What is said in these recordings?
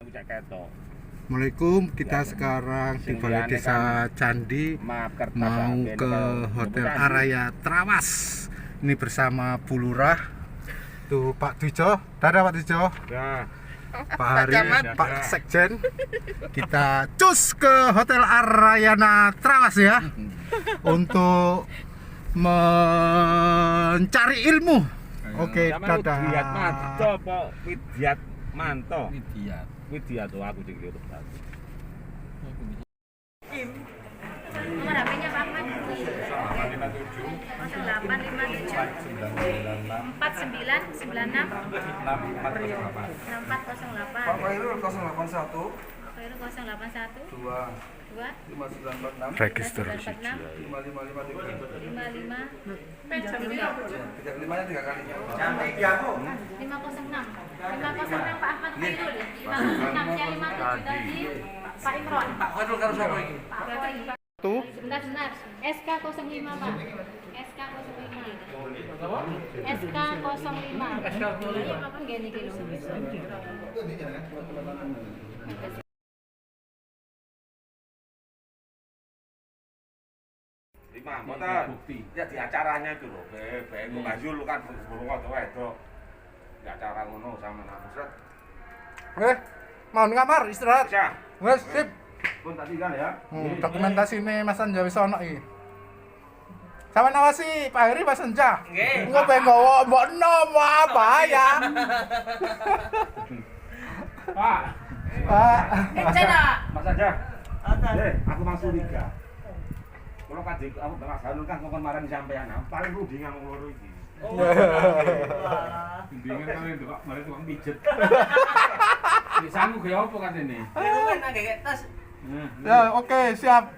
Assalamualaikum, kita sekarang di Balai Desa Candi mau ke Hotel Araya Trawas. Ini bersama Bu Lurah, tuh Pak Dijo, dadah Pak Dijo, Pak Hari, Pak Sekjen. Kita cus ke Hotel Arayana Trawas ya, untuk mencari ilmu. Oke, dadah. Widiat Manto. Widiat aku di YouTube. Nomor HP-nya Pak Ahmad. 0857 4996 6408. Pak Khairul 081 081 2 5946 Register 5553 55 nya 3 kali. 506 Pak Ahmad Khairul. 506 Kiai Mati tadi Pak Imron. Pak Khairul karo sapa iki? Pak Khairul. Tuh, Sebentar. SK 05 Pak. SK 05. SK 05. SK 05 apa nggih niki lho. Lima, bukti. Ya di acaranya itu loh, Mbak Bazul kan burung itu. Di acara ngono sama Nafsat. mau di kamar istirahat. Bisa. Wes, sip. Pun tak tinggal ya. Dokumentasi ini Mas Anja wis ono iki. Sama nawasi Pak Heri Mas Anja. Nggih. Engko pengen nggawa mbokno apa ya. Pak. Pak. Mas aja. Aku masuk liga. Kalau kaji aku Mas Hanul kan kok kemarin sampean paling rudi ngomong loro iki. Oh. Bimbingan kan itu kok mari tukang pijet. Lisanku kaya apa katene? Itu kan agak tas. Ya, oke, siap.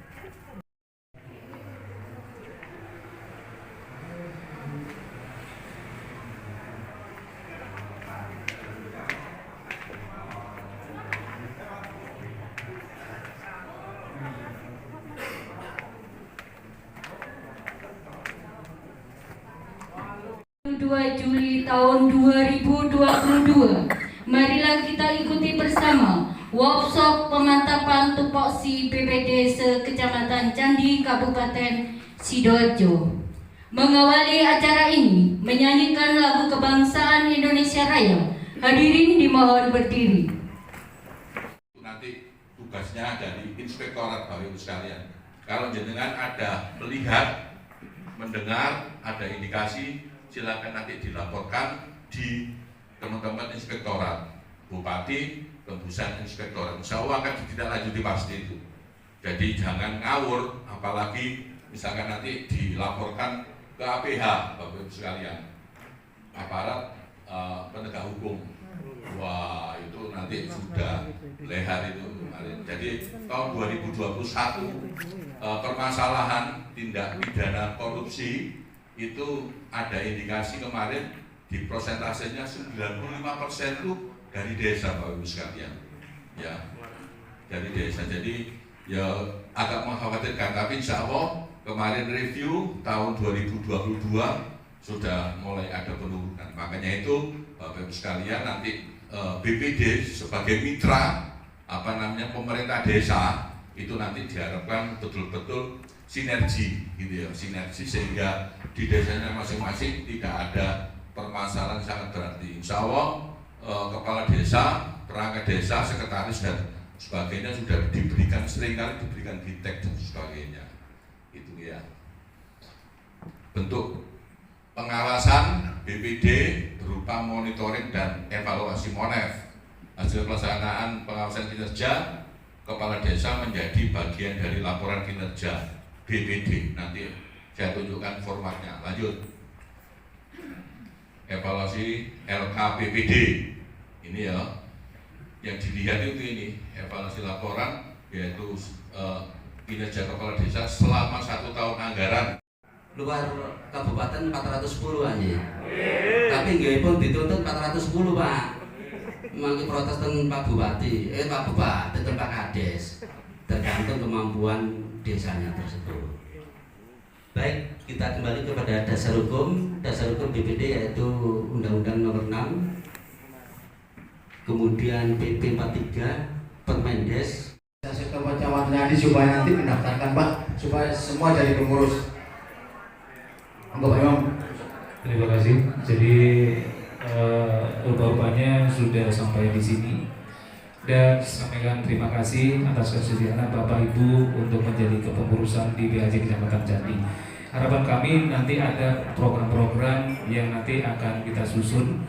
Juli tahun 2022. Marilah kita ikuti bersama workshop pemantapan tupoksi BPD se-Kecamatan Candi, Kabupaten Sidoarjo. Mengawali acara ini, menyanyikan lagu kebangsaan Indonesia Raya. Hadirin dimohon berdiri. Nanti tugasnya dari Inspektorat Bapak Ibu sekalian. Kalau jenengan ada melihat, mendengar, ada indikasi, silakan nanti dilaporkan di teman-teman inspektorat, bupati, tembusan inspektorat. Insya Allah akan ditindaklanjuti pasti itu. Jadi jangan ngawur, apalagi misalkan nanti dilaporkan ke APH, Bapak Ibu sekalian, aparat penegak hukum. Wah, itu nanti sudah lehar itu kemarin. Jadi tahun 2021 permasalahan tindak pidana korupsi itu ada indikasi kemarin di prosentasenya 95% itu dari desa, Bapak Ibu sekalian. Ya, dari desa. Jadi ya agak mengkhawatirkan, tapi insya Allah kemarin review tahun 2022 sudah mulai ada penurunan. Makanya itu Bapak Ibu sekalian nanti BPD sebagai mitra pemerintah desa itu nanti diharapkan betul-betul sinergi gitu ya, sinergi sehingga di desanya masing-masing tidak ada permasalahan sangat berarti. Insya Allah kepala desa, perangkat desa, sekretaris dan sebagainya sudah diberikan, seringkali diberikan ditek dan sebagainya. Itu ya. Bentuk pengawasan BPD berupa monitoring dan evaluasi MONEF. Hasil pelaksanaan pengawasan kinerja kepala desa menjadi bagian dari laporan kinerja BPD. Nanti saya tunjukkan formatnya. Lanjut. Evaluasi LKPPD. Ini ya. Yang dilihat itu ini, evaluasi laporan yaitu kinerja kepala desa selama 1 tahun anggaran. Luar kabupaten 410 aja. Tapi nggih pun dituntut 410, Pak. Mangke protes teng Pak Bupati, Pak Bupati teng Pak Kades. Tergantung kemampuan desanya tersebut. Baik, kita kembali kepada dasar hukum. Dasar hukum BPD yaitu Undang-Undang Nomor 6. kemudian PP 43, Permendes. Sektor Kecamatan Candi supaya nanti mendaftarkan Pak, supaya semua jadi pengurus. Pak Imam. Terima kasih. Jadi Bapak-bapaknya sudah sampai di sini dan sampaikan terima kasih atas kesediaan Bapak Ibu untuk menjadi kepengurusan di BHJ Kecamatan Candi. Harapan kami nanti ada program-program yang nanti akan kita susun,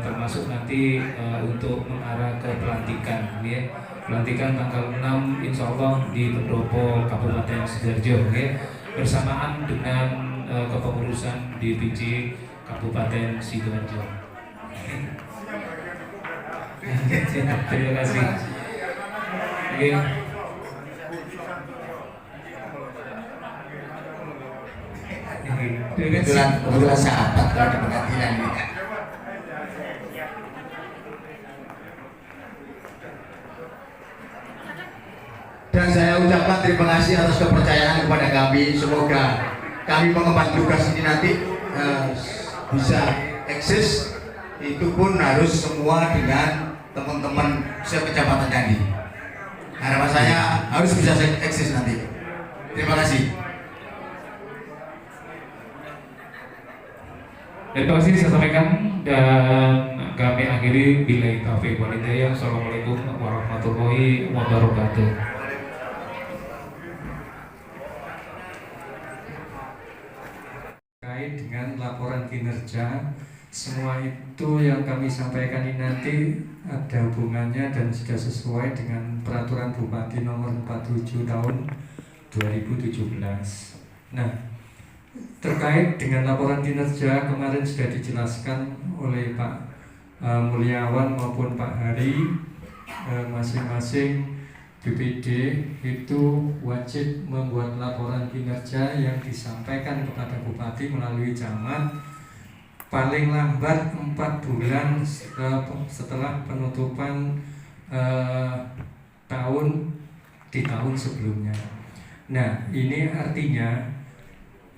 termasuk nanti untuk mengarah ke pelantikan, ya. Pelantikan tanggal 6 insya Allah di Pendopo Kabupaten Sidoarjo, ya, bersamaan dengan kepengurusan DPC Kabupaten Sidoarjo. Terima kasih. Oke. Kebetulan sahabat kalau di pengadilan ini. Dan saya ucapkan terima kasih atas kepercayaan kepada kami. Semoga kami mengemban tugas ini nanti bisa eksis. Itu pun harus semua dengan teman-teman sekecamatan Candi. Harapan saya harus bisa eksis nanti. Terima kasih. Terima kasih saya sampaikan dan kami akhiri billahi taufiq wal hidayah. Assalamualaikum warahmatullahi wabarakatuh. Terkait dengan laporan kinerja, semua itu yang kami sampaikan ini nanti ada hubungannya dan sudah sesuai dengan peraturan Bupati nomor 47 tahun 2017. Nah, terkait dengan laporan kinerja kemarin sudah dijelaskan oleh Pak Mulyawan maupun Pak Hari, masing-masing BPD itu wajib membuat laporan kinerja yang disampaikan kepada Bupati melalui camat paling lambat 4 bulan setelah penutupan tahun di tahun sebelumnya. Nah, ini artinya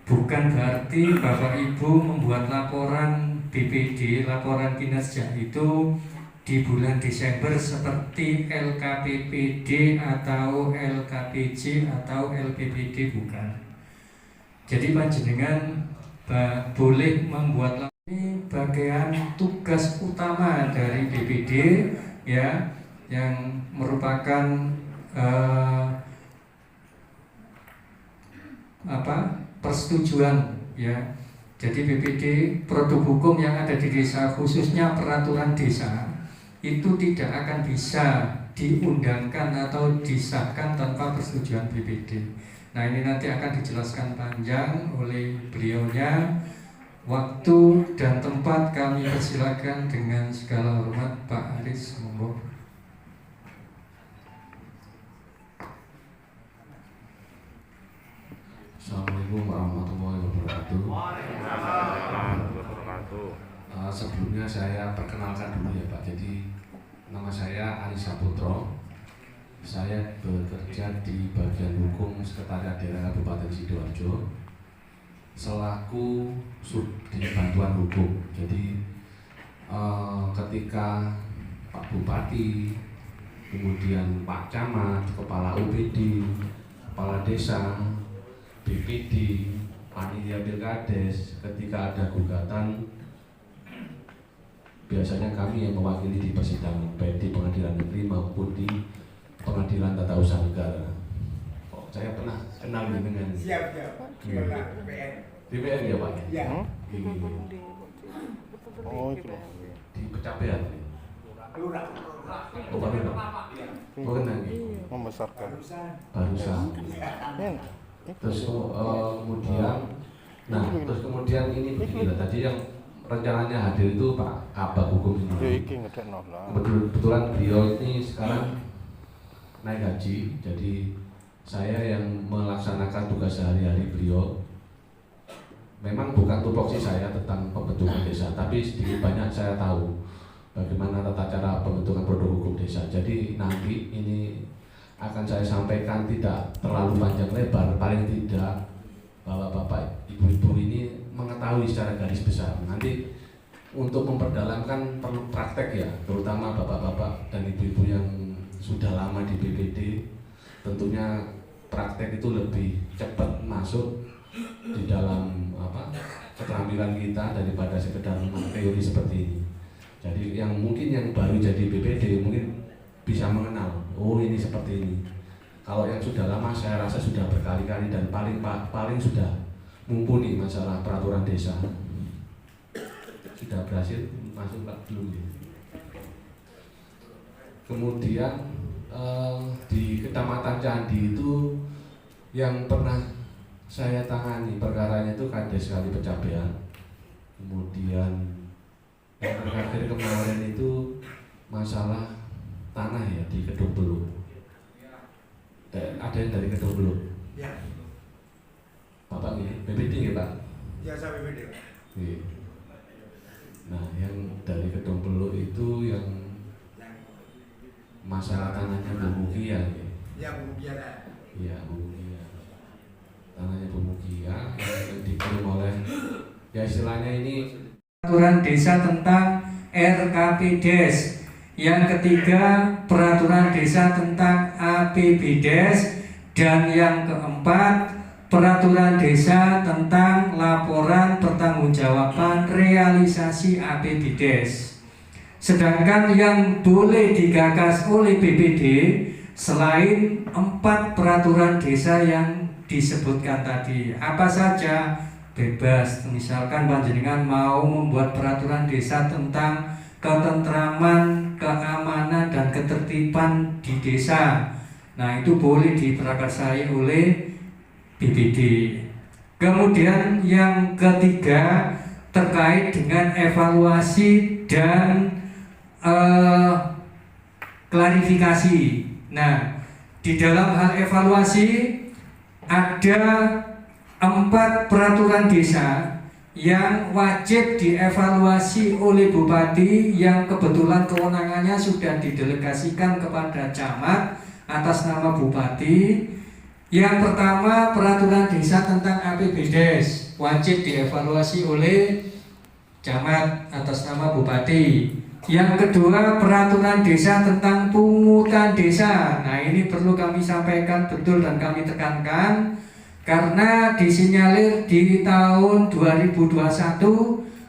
bukan berarti Bapak Ibu membuat laporan BPD, laporan kinerja itu di bulan Desember seperti LKPPD atau LKPJ atau LPPD, bukan. Jadi panjenengan boleh membuat ini bagian tugas utama dari BPD, ya, yang merupakan persetujuan, ya. Jadi BPD produk hukum yang ada di desa, khususnya peraturan desa, itu tidak akan bisa diundangkan atau disahkan tanpa persetujuan BPD. Nah, ini nanti akan dijelaskan panjang oleh beliaunya. Waktu dan tempat kami persilakan dengan segala hormat Pak Aris, monggo. Assalamualaikum warahmatullahi wabarakatuh. Sebelumnya saya perkenalkan dulu ya Pak. Jadi nama saya Aris Saputro. Saya bekerja di bagian hukum Sekretariat Daerah Kabupaten Sidoarjo selaku di bantuan hukum. Jadi ketika Pak Bupati, kemudian Pak Camat, Kepala UPD, Kepala Desa, BPD, Panitia Pilkades, ketika ada gugatan, biasanya kami yang mewakili di persidangan, baik di pengadilan negeri maupun di pengadilan tata usaha negara. Oh, saya pernah kenal dengan BPN ya Pak? Iya. Oh, itu di Pecapean. Oh, Pak Lurah. Oh, kenal. Membesarkan. Barusan. Terus kemudian ini begini, tadi yang rencananya hadir itu Pak Kabak Hukum ini. Kebetulan beliau ini sekarang naik haji, jadi saya yang melaksanakan tugas sehari-hari beliau. Memang bukan tupoksi saya tentang pembentukan desa, tapi sedikit banyak saya tahu bagaimana tata cara pembentukan produk hukum desa. Jadi nanti ini akan saya sampaikan tidak terlalu panjang lebar, paling tidak Bapak-bapak, ibu-ibu ini mengetahui secara garis besar. Nanti untuk memperdalamkan perlu praktek ya, terutama bapak-bapak dan ibu-ibu yang sudah lama di BPD. Tentunya praktek itu lebih cepat masuk di dalam keterampilan kita daripada sekedar teori seperti ini. Jadi yang mungkin yang baru jadi BPD mungkin bisa mengenal, oh ini seperti ini. Kalau yang sudah lama saya rasa sudah berkali-kali dan paling sudah mumpuni masalah peraturan desa. Sudah berhasil masuk Pak belum ya? Kemudian di Kecamatan Candi itu yang pernah saya tangani perkaranya itu Kades Kali Pecabean. Kemudian yang terakhir kemarin itu masalah tanah ya di Kedung Beluk. Ada yang dari Kedung Beluk? Ya. Bapak nih, BPD ya Pak? Ya saya BPD. Iya. Nah, yang dari Kedung Beluk itu yang masalah tanahnya Bu Mugia ya? Ya Bu Mugia. Iya Bu Mugia. Tanahnya Bu Mugia yang dikirim oleh ya istilahnya ini peraturan desa tentang RKPDes. Yang ketiga peraturan desa tentang APBDes, dan yang keempat peraturan desa tentang laporan pertanggungjawaban realisasi APBDes. Sedangkan yang boleh digagas oleh BPD selain 4 peraturan desa yang disebutkan tadi. Apa saja? Bebas. Misalkan panjenengan mau membuat peraturan desa tentang ketentraman, keamanan, dan ketertiban di desa. Nah, itu boleh diprakarsai oleh BPD. Kemudian yang ketiga terkait dengan evaluasi dan klarifikasi. Nah, di dalam hal evaluasi ada 4 peraturan desa yang wajib dievaluasi oleh Bupati yang kebetulan kewenangannya sudah didelegasikan kepada camat atas nama Bupati. Yang pertama peraturan desa tentang APBDes wajib dievaluasi oleh camat atas nama Bupati. Yang kedua peraturan desa tentang pungutan desa. Nah, ini perlu kami sampaikan betul dan kami tekankan karena disinyalir di tahun 2021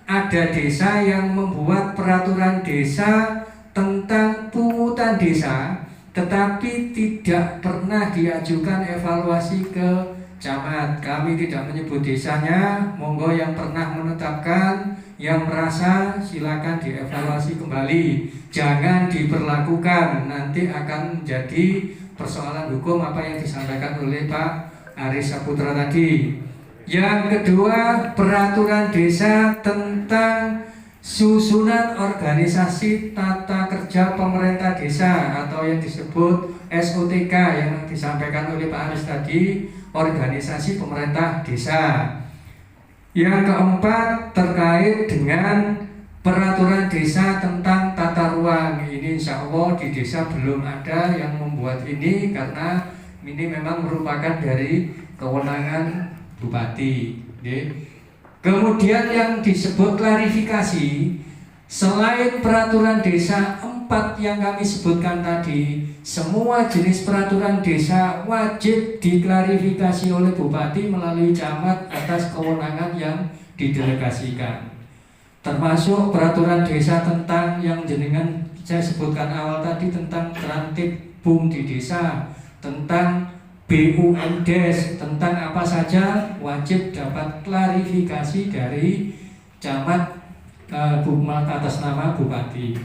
ada desa yang membuat peraturan desa tentang pungutan desa tetapi tidak pernah diajukan evaluasi ke camat. Kami tidak menyebut desanya, monggo yang pernah menetapkan, yang merasa silakan dievaluasi kembali. Jangan diberlakukan, nanti akan menjadi persoalan hukum apa yang disampaikan oleh Pak Aris Saputra tadi. Yang kedua, peraturan desa tentang susunan organisasi tata kerja pemerintah desa atau yang disebut SOTK yang disampaikan oleh Pak Aris tadi, organisasi pemerintah desa. Yang keempat terkait dengan peraturan desa tentang tata ruang. Ini insya Allah di desa belum ada yang membuat ini karena ini memang merupakan dari kewenangan Bupati. Kemudian yang disebut klarifikasi, selain peraturan desa 4 yang kami sebutkan tadi, semua jenis peraturan desa wajib diklarifikasi oleh Bupati melalui camat atas kewenangan yang didelegasikan. Termasuk peraturan desa tentang yang jenengan saya sebutkan awal tadi tentang tertib bum di desa, tentang BUMDes, tentang apa saja wajib dapat klarifikasi dari camat atas nama Bupati.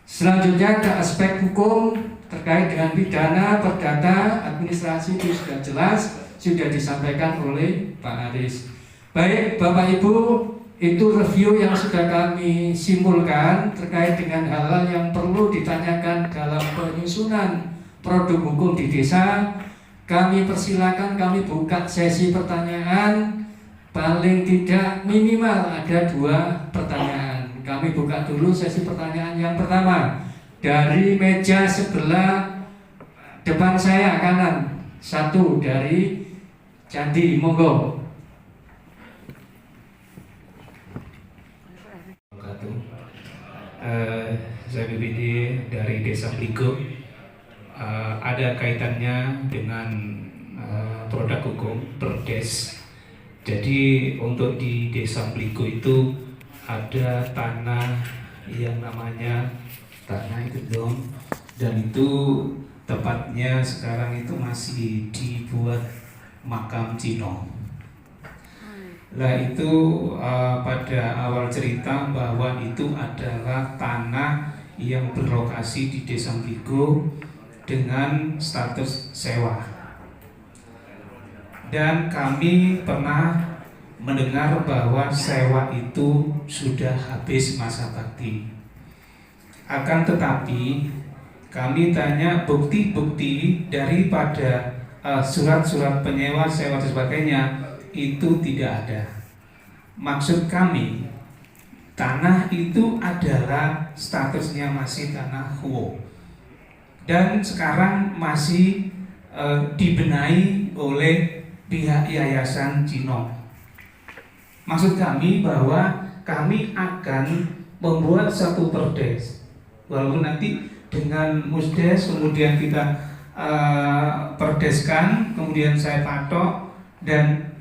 Selanjutnya ada aspek hukum terkait dengan pidana, perdata, administrasi itu sudah jelas, sudah disampaikan oleh Pak Aris. Baik Bapak Ibu, itu review yang sudah kami simpulkan terkait dengan hal-hal yang perlu ditanyakan dalam penyusunan produk hukum di desa. Kami persilakan, kami buka sesi pertanyaan, paling tidak minimal ada 2 pertanyaan. Kami buka dulu sesi pertanyaan yang pertama dari meja sebelah depan saya kanan, 1 dari Candi, monggo. saya BPD dari Desa Bligo, ada kaitannya dengan produk hukum Perdes. Jadi untuk di Desa Bligo itu ada tanah yang namanya tanah itu dong, dan itu tepatnya sekarang itu masih dibuat makam Cino. Lah itu pada awal cerita bahwa itu adalah tanah yang berlokasi di Desa Bligo dengan status sewa. Dan kami pernah mendengar bahwa sewa itu sudah habis masa bakti. Akan tetapi kami tanya bukti-bukti daripada surat-surat penyewa, sewa dan sebagainya itu tidak ada. Maksud kami, tanah itu adalah statusnya masih tanah huo dan sekarang masih dibenahi oleh pihak Yayasan Cino. Maksud kami bahwa kami akan membuat satu perdes, walaupun nanti dengan musdes kemudian kita perdeskan, kemudian saya patok dan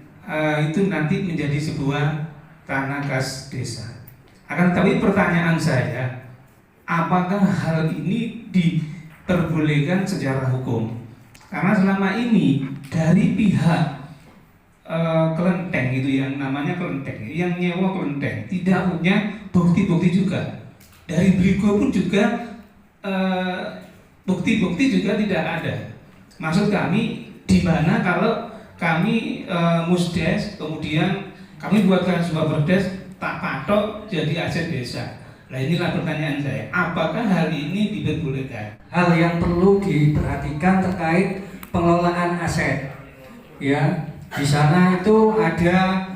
itu nanti menjadi sebuah tanah kas desa. Akan tetapi pertanyaan saya, apakah hal ini diperbolehkan secara hukum? Karena selama ini dari pihak kelenteng itu yang namanya kelenteng, yang nyewa kelenteng tidak punya bukti-bukti juga. Dari Bligo pun juga bukti-bukti juga tidak ada. Maksud kami di mana kalau kami musdes, kemudian kami buatkan sebuah perdes, tak patok jadi aset desa. Nah inilah pertanyaan saya, apakah hal ini diperbolehkan? Hal yang perlu diperhatikan terkait pengelolaan aset, ya di sana itu ada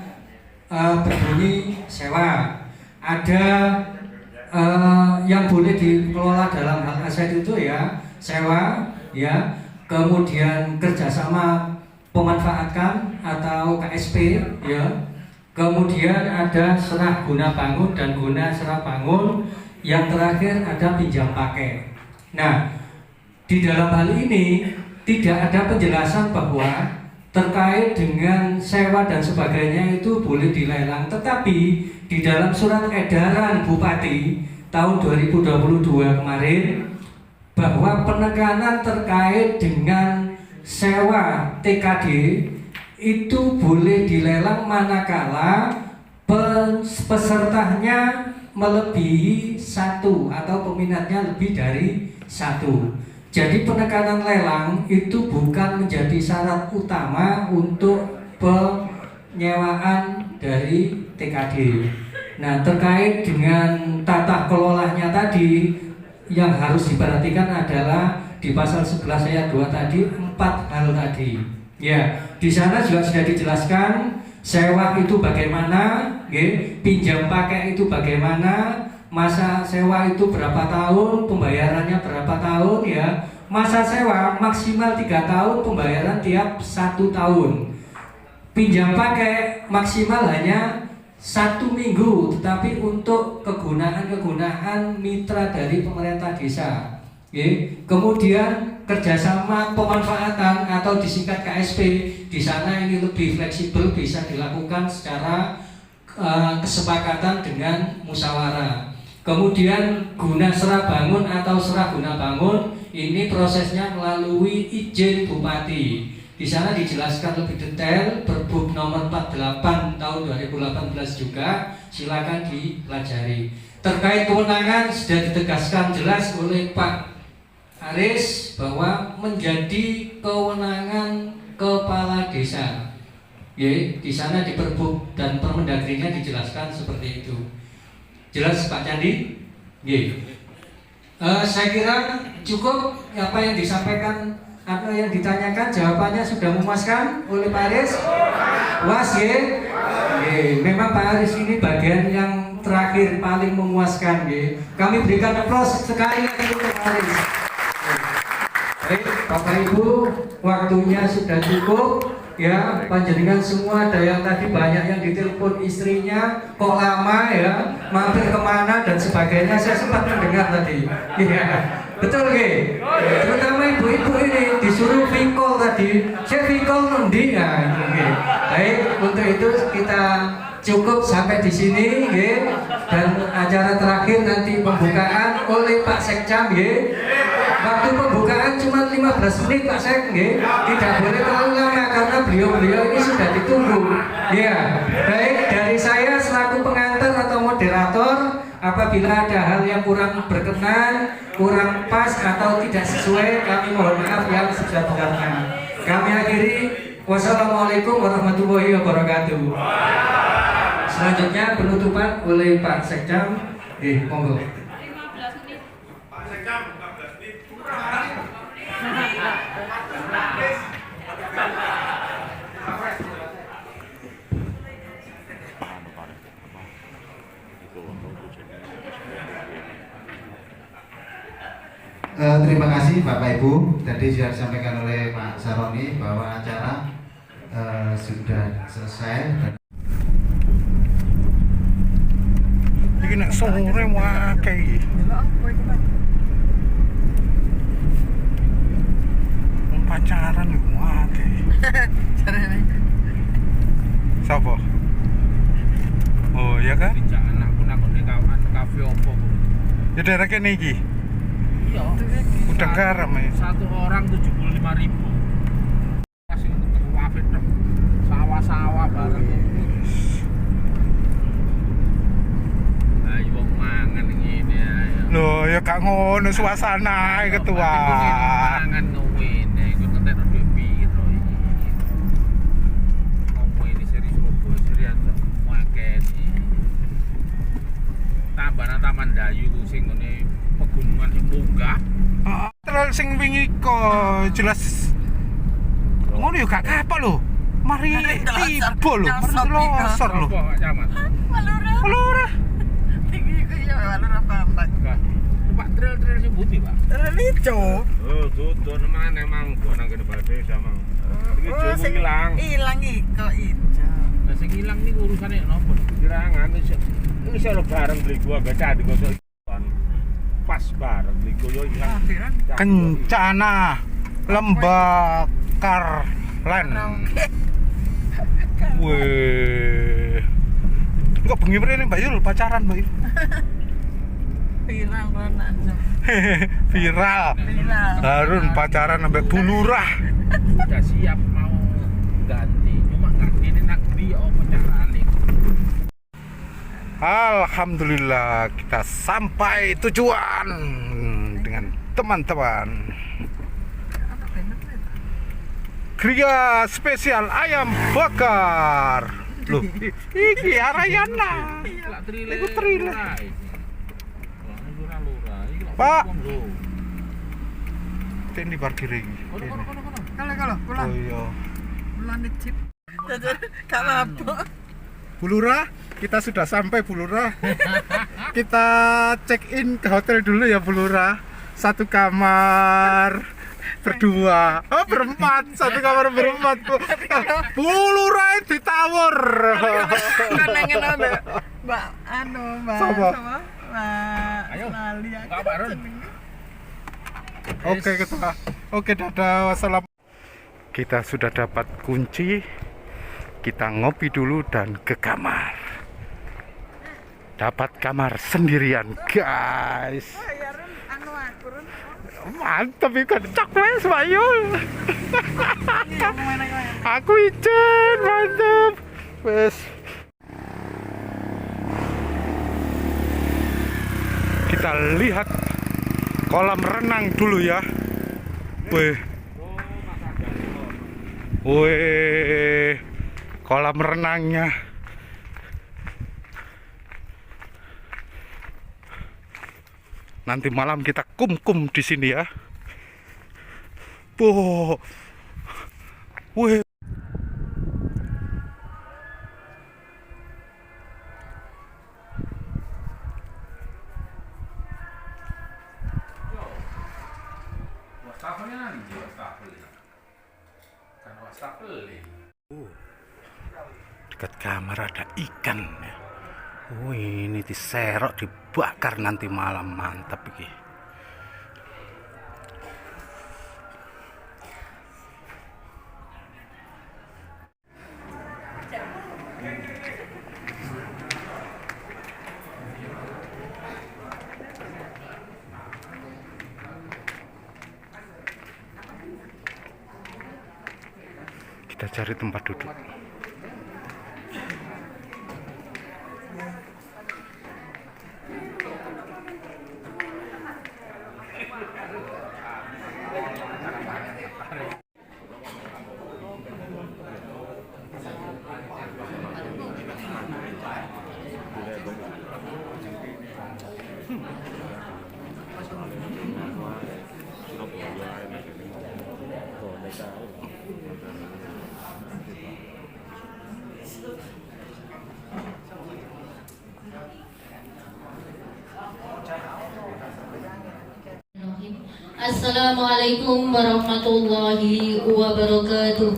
berbunyi sewa, ada yang boleh dikelola dalam hal aset itu ya sewa, ya kemudian kerjasama pemanfaatkan atau KSP, ya. Kemudian ada serah guna bangun dan guna serah bangun. Yang terakhir ada pinjam pakai. Nah, di dalam hal ini tidak ada penjelasan bahwa terkait dengan sewa dan sebagainya itu boleh dilelang. Tetapi di dalam surat edaran Bupati tahun 2022 kemarin bahwa penekanan terkait dengan sewa TKD itu boleh dilelang manakala pesertanya melebihi satu atau peminatnya lebih dari satu. Jadi penekanan lelang itu bukan menjadi syarat utama untuk penyewaan dari TKD. Nah, terkait dengan tata kelolanya tadi yang harus diperhatikan adalah di pasal 11 ayat 2 tadi 4 hal tadi. Ya, di sana juga sudah dijelaskan sewa itu bagaimana, pinjam pakai itu bagaimana, masa sewa itu berapa tahun, pembayarannya berapa tahun, ya. Masa sewa maksimal 3 tahun, pembayaran tiap 1 tahun. Pinjam pakai maksimal hanya 1 minggu, tetapi untuk kegunaan mitra dari pemerintah desa. Kemudian kerjasama pemanfaatan atau disingkat KSP, di sana ini lebih fleksibel, bisa dilakukan secara kesepakatan dengan musyawarah. Kemudian guna serah bangun atau serah guna bangun ini prosesnya melalui izin Bupati. Di sana dijelaskan lebih detail, Perbup nomor 48 tahun 2018 juga, silakan dipelajari. Terkait kewenangan sudah ditegaskan jelas oleh Pak Aris bahwa menjadi kewenangan kepala desa. Di sana di Perbup dan Permendagrinya dijelaskan seperti itu. Jelas Pak Candi? Saya kira cukup apa yang disampaikan atau yang ditanyakan, jawabannya sudah memuaskan oleh Pak Aris. Puas ya? Memang Pak Aris ini bagian yang terakhir paling memuaskan. Kami berikan aplaus sekali lagi untuk Pak Aris. Baik, Bapak Ibu, waktunya sudah cukup. ya panjenengan semua ada yang tadi banyak yang ditelepon istrinya kok lama ya, mampir kemana dan sebagainya, saya sempat mendengar tadi. Iya, betul nggih. Terutama ibu-ibu ini disuruh V-call tadi, saya V-call nanti ya. Nggih. Baik, untuk itu kita cukup sampai di sini, nggih. Dan acara terakhir nanti pembukaan oleh Pak Sekcam, nggih. Waktu pembukaan cuma 15 menit Pak Sek, nggih. Tidak boleh terlalu lama karena beliau-beliau ini sudah ditunggu. Ya, baik, dari saya selaku pengantar atau moderator, apabila ada hal yang kurang berkenan, kurang pas atau tidak sesuai, kami mohon maaf yang sebesar-besarnya. Kami akhiri, wassalamualaikum warahmatullahi wabarakatuh. Selanjutnya penutupan oleh Pak Sekcam. Monggo. 15 menit. Pak Sekcam 15 menit. Terima kasih Bapak Ibu. Tadi sudah disampaikan oleh Pak Saroni bahwa acara sudah selesai. Iki nek sore wae iki. Pacaran lho wae. Sapa? Oh, iya kan? Anakku nakoni kafe opo. Ya daerah kene iki. Iya. Udah garam ya. Satu orang 75.000. Kasih untuk wafe tok. Sawah-sawah bareng. Ayo wong mangan ngene ayo. Loh, ya gak ngono suasana ketua. Mangan ngene iku tetek dhuwit piro iki. Ngomong ini seri Surabaya serian wakeni. Tabanan Taman Dayu ku sing ngene pegunungan sing munggah. Terus sing wingi kok jelas ngono ya gak kapal lho. Mari tiba lho, mari losor lho. Apa Pak Camat? Lurah. Tinggi ku ya lurah Bambang. Pak trail sing putih, Pak. Lico. Oh, tutur mana emang gua nang kene badhe sama. Iki jowo ilang. Ilang iko ijo. Lah sing ilang niku urusane nopo? Kirangan ini solo bareng beli gua gak cadi gosok pas bareng beli gua yo ilang. Kencana Lembakarlen. Weh. Enggak bengi mrene Mbak Yul pacaran Mbak Yul. Viral ronan. Viral. Harun pacaran sampai bulurah. Udah siap mau ganti, cuma ganti ini nak beli apa carane. Alhamdulillah kita sampai tujuan dengan teman-teman. Gria spesial ayam bakar. Loh, iki Arayana. Iku trile. Pak. Ten di parkir iki. Kalau pulang. Oh iya. Pulang di chip. Gak mabuk. Bulurah, kita sudah sampai Bulurah. Kita check in ke hotel dulu ya Bulurah. Satu kamar berdua. Oh, berempat. Satu kamar berempat. Bulurah di tower. Kangen ada Mbak Mbak Sama. Ayo. Lali aku. Enggak, Pak Ron. Oke, kita. Oke, dadah. Wassalam. Kita sudah dapat kunci. Kita ngopi dulu dan ke kamar. Dapat kamar sendirian, guys. Mantap ikan cak wes Mayul. Aku izin, mantap. Wes. Kita lihat kolam renang dulu ya. Weh. Weh. Kolam renangnya. Nanti malam kita kum-kum di sini ya. Boh. Wih. Wastafelnya nanti wastafel. Kan wastafel. Dekat kamar ada ikan ya. Ini diserok, dibakar nanti malam, mantap ini. Kita cari tempat duduk. Assalamualaikum warahmatullahi wabarakatuh.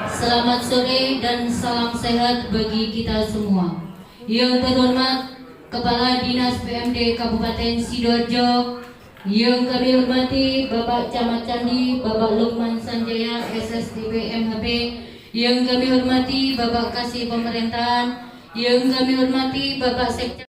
Selamat sore dan salam sehat bagi kita semua. Yang terhormat Kepala Dinas PMD Kabupaten Sidoarjo, yang kami hormati Bapak Camat Candi, Bapak Lukman Sanjaya, SSDP MHP, yang kami hormati Bapak Kasih Pemerintahan, yang kami hormati Bapak Sekjen.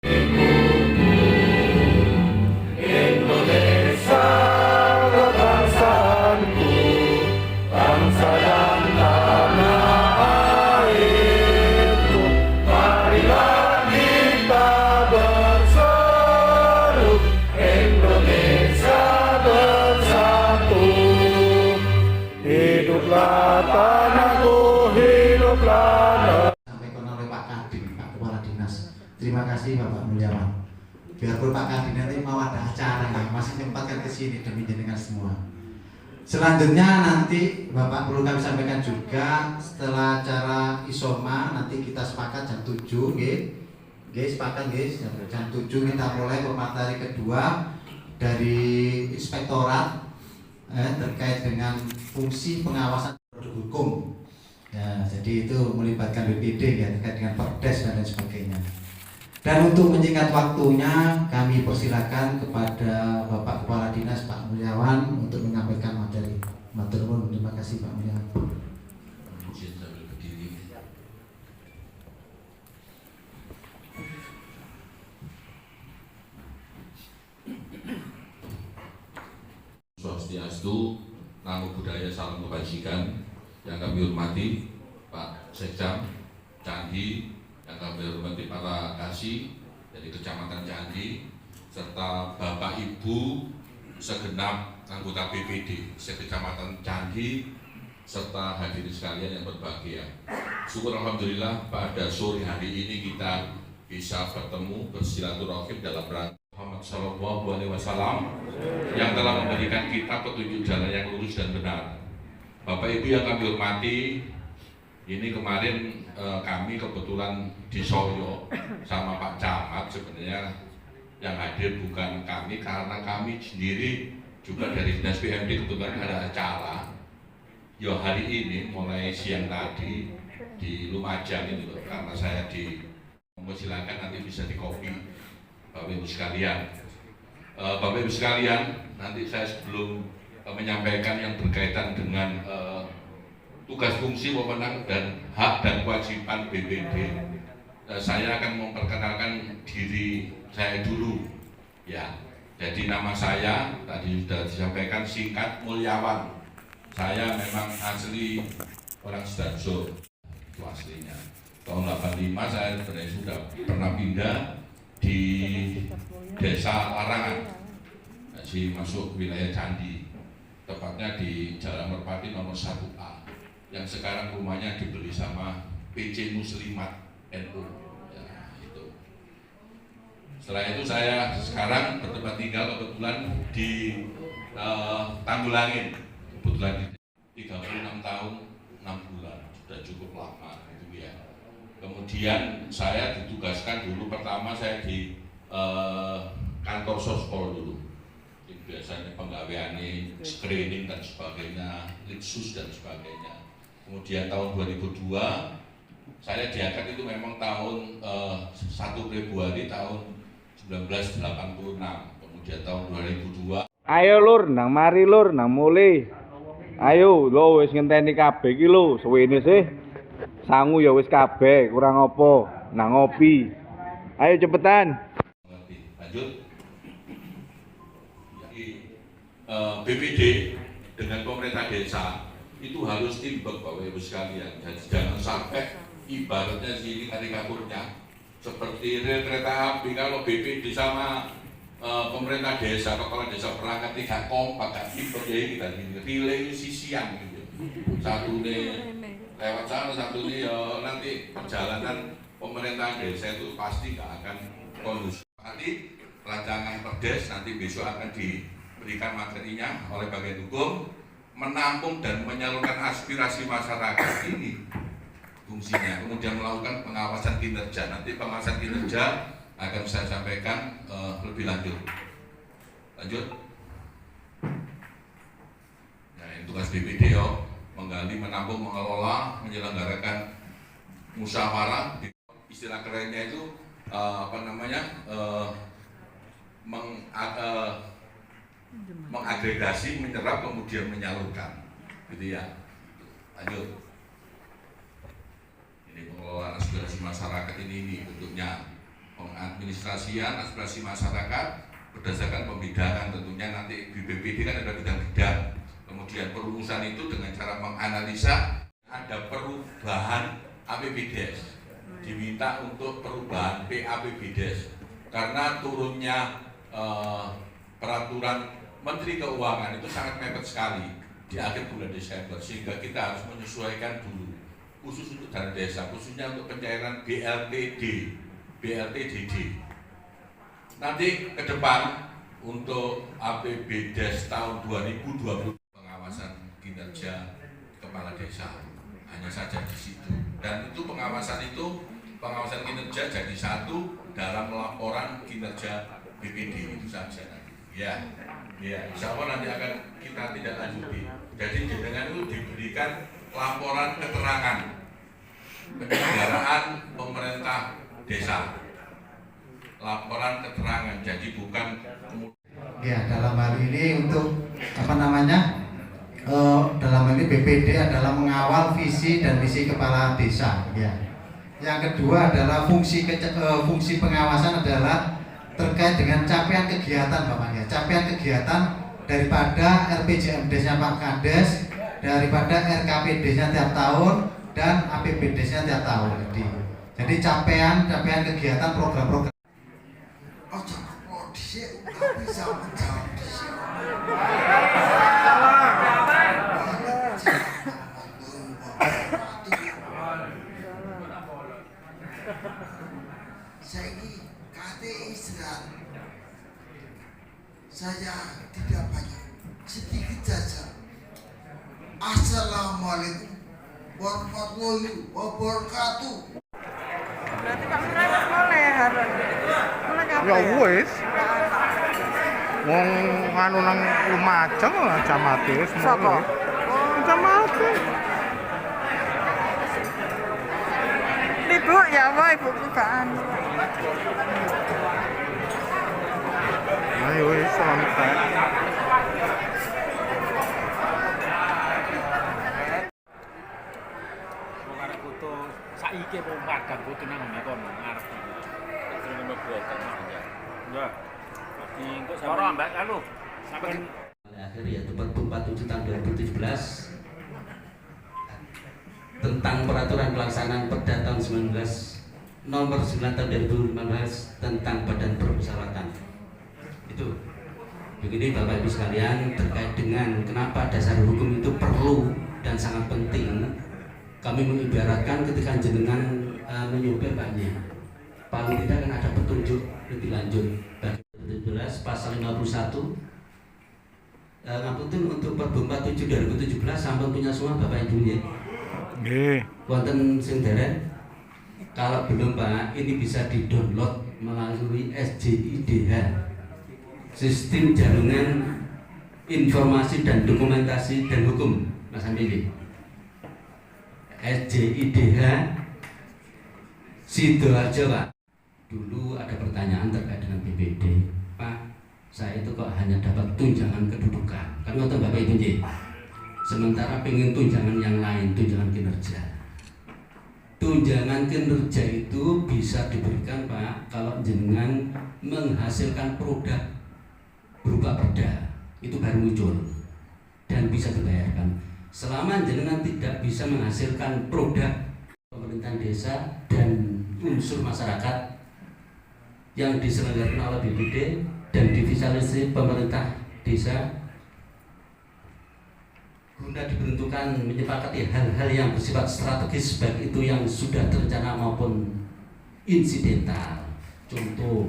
Sampaikan oleh Pak Kadin, Pak Kepala Dinas. Terima kasih Bapak Mulyawan. Biarpun Pak Kadin nanti mau ada acara ya, masih nyempatkan ke sini demi jenengan semua. Selanjutnya nanti Bapak perlu kami sampaikan juga setelah acara isoma nanti kita sepakat jam 7 sepakat jam 7 kita mulai pemateri kedua dari inspektorat terkait dengan fungsi pengawasan produk hukum. Ya, jadi itu melibatkan BPD ya terkait dengan perdes dan lain sebagainya. Dan untuk menyingkat waktunya, kami persilakan kepada Bapak Kepala Dinas Pak Mulyawan untuk menyampaikan materi. Matur nuwun, terima kasih Pak Mulyawan. Swastiastu, namo buddhaya, salam kebajikan. Yang kami hormati Pak Sekjam Candi, yang kami hormati para kasih dari Kecamatan Candi, serta Bapak Ibu segenap anggota BPD se-Kecamatan Candi, serta hadirin sekalian yang berbahagia. Syukur alhamdulillah pada sore hari ini kita bisa bertemu bersilaturahim dalam rangka Muhammad Sallallahu Alaihi Wasallam yang telah memberikan kita petunjuk jalan yang lurus dan benar. Bapak Ibu yang kami hormati, ini kemarin kami kebetulan di Solo sama Pak Camat, sebenarnya yang hadir bukan kami karena kami sendiri juga dari Dinas PMD kebetulan ada acara. Ya hari ini mulai siang tadi di Lumajang ini karena saya silakan nanti bisa di copy Bapak Ibu sekalian. Bapak Ibu sekalian, nanti saya sebelum menyampaikan yang berkaitan dengan tugas fungsi wewenang dan hak dan kewajiban BPD, saya akan memperkenalkan diri saya dulu ya. Jadi nama saya tadi sudah disampaikan, singkat Mulyawan. Saya memang asli orang Sidoarjo, itu aslinya. Tahun 85 saya sebenarnya sudah pernah pindah di Desa Larangan, masih masuk wilayah Candi, tepatnya di Jalan Merpati nomor 1A, yang sekarang rumahnya dibeli sama PC Muslimat NU. Ya, itu. Setelah itu saya sekarang bertempat tinggal kebetulan di Tanggulangin, kebetulan di 36 tahun 6 bulan, sudah cukup lama itu ya. Kemudian saya ditugaskan dulu, pertama saya di kantor Sospol dulu. Biasanya penggaweannya screening dan sebagainya, litsus dan sebagainya. Kemudian tahun 2002 saya diangkat itu memang tahun 1 Februari tahun 1986. Kemudian tahun 2002. Ayo lur, nang mari lur, nang mulai. Ayo, lo wis ngenteni kabeh iki lho, suwene sih. Sangu ya wis kabeh, kurang apa? Nang ngopi. Ayo cepetan. Lanjut. BPD dengan pemerintah desa itu harus timbang Bapak Ibu sekalian. Jadi jangan sampai ibaratnya sini karikaturnya seperti rel kereta api, kalau BPD sama pemerintah desa, kepala desa perangkat tidak kompak, gak timbang ya kita gini, relay sisian gitu. Satu nih lewat sana, satu nih nanti perjalanan pemerintah desa itu pasti gak akan kondusif. Nanti rancangan perdes nanti besok akan diberikan materinya oleh bagian hukum, menampung dan menyalurkan aspirasi masyarakat ini fungsinya, kemudian melakukan pengawasan kinerja. Nanti pengawasan kinerja akan saya sampaikan lebih lanjut. Nah, ini tugas BPD menggali, menampung, mengelola, menyelenggarakan musyawarah. Istilah kerennya itu mengagregasi, menyerap, kemudian menyalurkan, gitu ya. Lanjut. Ini pengelolaan aspirasi masyarakat ini bentuknya pengadministrasian aspirasi masyarakat berdasarkan pembidangan. Tentunya nanti di BPD kan ada bidang-bidang. Kemudian perumusan itu dengan cara menganalisa ada perubahan APBDes, diminta untuk perubahan PAPBDes karena turunnya peraturan Menteri Keuangan itu sangat mepet sekali di akhir bulan Desember, sehingga kita harus menyesuaikan dulu khusus untuk dana desa, khususnya untuk pencairan BLTDD. Nanti ke depan untuk APBDes tahun 2020 pengawasan kinerja kepala desa hanya saja di situ, dan itu pengawasan kinerja jadi satu dalam laporan kinerja BPD itu saja nanti. Ya, insya Allah nanti akan kita tidak lanjuti. Jadi dengan itu diberikan laporan keterangan penyelenggaraan pemerintah desa. Laporan keterangan, jadi bukan ya dalam hal ini untuk dalam hal ini BPD adalah mengawal visi dan misi kepala desa ya. Yang kedua adalah fungsi pengawasan adalah terkait dengan capaian kegiatan Bapak ya. Capaian kegiatan daripada RPJMD-nya Pak Kades, daripada RKPD-nya tiap tahun dan APBD-nya tiap tahun. Jadi capaian kegiatan program-program. Saya ini kate istirahat. Saya tidak banyak, sedikit saja. Assalamualaikum warahmatullahi wabarakatuh. Berarti kami lewat mulai harus. Ya wis. Wong anu nang Lumajang Camate wis mulai. Camate. Ibu ya apa ibu bukaan. Ayo wis santai. Wong arek foto saiki wong padang foto nang ngene kono ngarep iki. Terus mlebu hotel ya. Ya. Di engko sampe ambek anu. Sampai akhir yaitu Perpu 47 tahun 2017 tentang peraturan pelaksanaan Perda tahun 19 nomor 9 tahun 2015 tentang badan permusyawaratan. Itu begini Bapak Ibu sekalian, terkait dengan kenapa dasar hukum itu perlu dan sangat penting. Kami mengibaratkan ketika jenengan menyupir banyak, paling tidak kan ada petunjuk lebih lanjut. Bagi 17 pasal 51 ngapunten untuk Perbu 47 2017 sampun punya semua Bapak Ibu ya. Nggih. Wonten sing derek? Kalau belum Pak, ini bisa di-download melalui SJIDH. Sistem Jaringan Informasi dan Dokumentasi dan Hukum, Mas Amili. SJIDH Sidoarjo Pak. Dulu ada pertanyaan terkait dengan BPD, Pak, saya itu kok hanya dapat tunjangan kedudukan, kan ngoten Bapak Ibu nggih. Sementara pengen tunjangan yang lain, tunjangan kinerja. Tunjangan kinerja itu bisa diberikan Pak kalau jenengan menghasilkan produk berupa perda, itu baru muncul dan bisa dibayarkan. Selama jenengan tidak bisa menghasilkan produk pemerintahan desa dan unsur masyarakat yang diselenggarakan oleh BPD dan divisualisasi pemerintah desa guna dibentukkan menyepakati hal-hal yang bersifat strategis, baik itu yang sudah terencana maupun insidental. Contoh,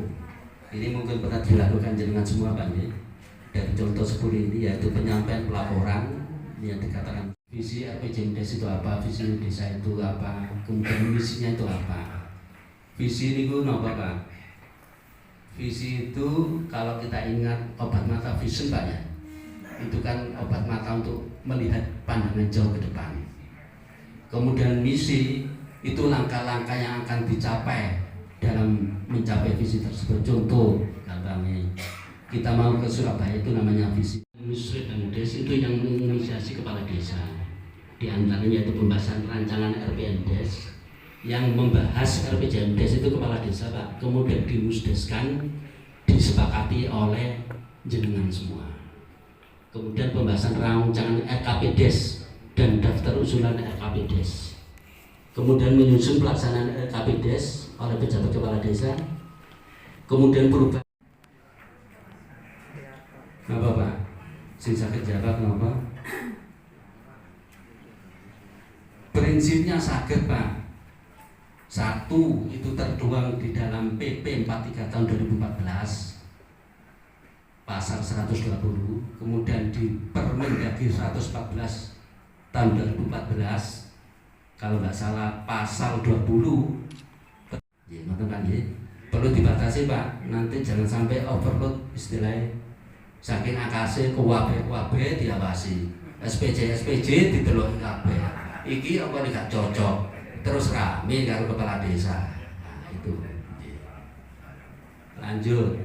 ini mungkin pernah dilakukan jenengan semua Pak ya. Dari contoh 10 ini yaitu penyampaian pelaporan yang dikatakan visi RPJMDes itu apa, visi desa itu apa, kemudian misinya itu apa. Visi ini gue apa Pak? Visi itu kalau kita ingat obat mata vision Pak ya, itu kan obat mata untuk melihat pandangan jauh ke depan. Kemudian misi itu langkah-langkah yang akan dicapai dalam mencapai visi tersebut. Contoh gampangnya, kita mau ke Surabaya itu namanya visi. Musri dan Des itu yang menginisiasi kepala desa. Di antaranya itu pembahasan rancangan RPJMDes, yang membahas RPJMDes itu kepala desa Pak. Kemudian dimusdeskan, disepakati oleh jenengan semua. Kemudian pembahasan rancangan RKPDes dan daftar usulan RKPDes. Kemudian menyusun pelaksanaan RKPDes oleh pejabat kepala desa. Kemudian perubahan. Apa Pak? Sisa kejabat apa? Prinsipnya sakit Pak. Satu, itu tertuang di dalam PP 43 tahun 2014 pasal 120, kemudian di Permendagri 114 tahun 2014 kalau nggak salah pasal 20. Ya, kan, ya. Perlu dibatasi Pak, nanti jangan sampai overload istilahnya. Saking akase kuwabe diawasi, SPJ ditelok kabeh. Iki apa nek gak cocok, terus rame karo kepala desa. Nah, itu. Lanjut.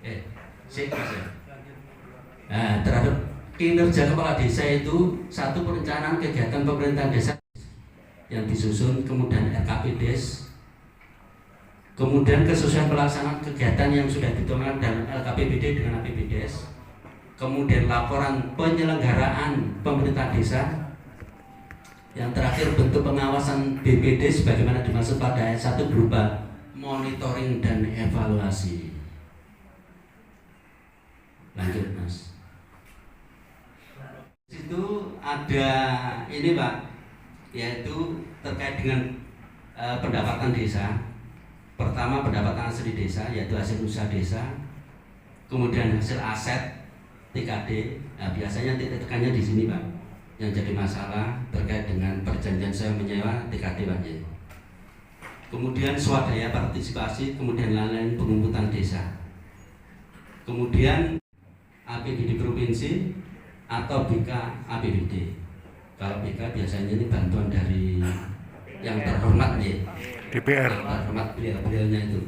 Mas. Nah, terhadap kinerja kepala desa itu satu perencanaan kegiatan pemerintahan desa yang disusun, kemudian RKPDes, kemudian kesesuaian pelaksanaan kegiatan yang sudah dituangkan dalam LKPBD dengan APBDes, kemudian laporan penyelenggaraan pemerintah desa, yang terakhir bentuk pengawasan BPD sebagaimana dimaksud pada ayat 1 berupa monitoring dan evaluasi. Lanjut Mas. Situ ada ini Pak, yaitu terkait dengan pendapatan desa. Pertama pendapatan asli desa, yaitu hasil usaha desa, kemudian hasil aset TKD. Nah, biasanya titik tekannya di sini Pak, yang jadi masalah terkait dengan perjanjian sewa menyewa TKD Pak. Kemudian swadaya partisipasi, kemudian lain-lain pengumputan desa. Kemudian APBD provinsi atau BK APBD. Kalau BK biasanya ini bantuan dari yang terhormat ya, DPR. Terhormat beliau-beliaunya itu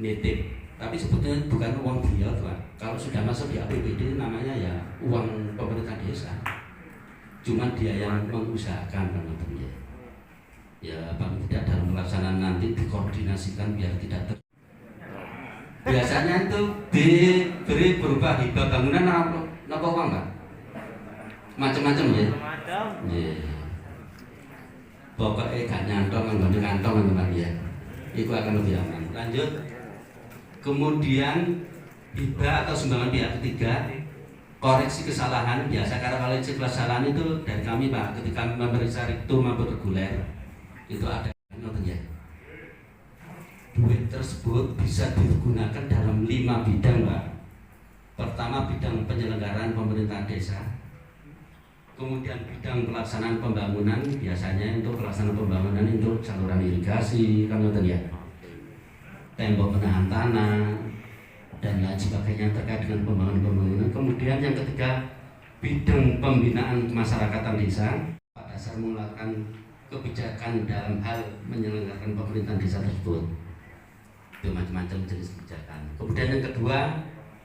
nitip, tapi sebetulnya bukan uang beliau Pak. Kalau sudah masuk di APBD namanya ya uang pemerintah desa. Cuman dia yang mengusahakan kan ya. Ya paling tidak dalam pelaksanaan nanti dikoordinasikan biar tidak biasanya itu diberi berupa hibah bangunan apa uang Pak? Macam-macam ya? Yeah. Pokoknya gak nyantong, nggak kantong teman ya. Itu akan lebih aman. Lanjut. Kemudian hibah atau sumbangan pihak ketiga, koreksi kesalahan biasa, karena kalau kesalahan itu dari kami Pak, ketika memeriksa rektum maupun reguler itu ada ya. Duit tersebut bisa digunakan dalam 5 bidang Pak. Pertama bidang penyelenggaraan pemerintahan desa, kemudian bidang pelaksanaan pembangunan, biasanya untuk pelaksanaan pembangunan untuk saluran irigasi, kan ya, tembok penahan tanah dan lain sebagainya terkait dengan pembangunan. Kemudian yang ketiga bidang pembinaan kemasyarakatan desa pada saat Dasar mengeluarkan kebijakan dalam hal menyelenggarakan pemerintahan desa tersebut. Itu macam-macam jenis kebijakan. Kemudian yang kedua,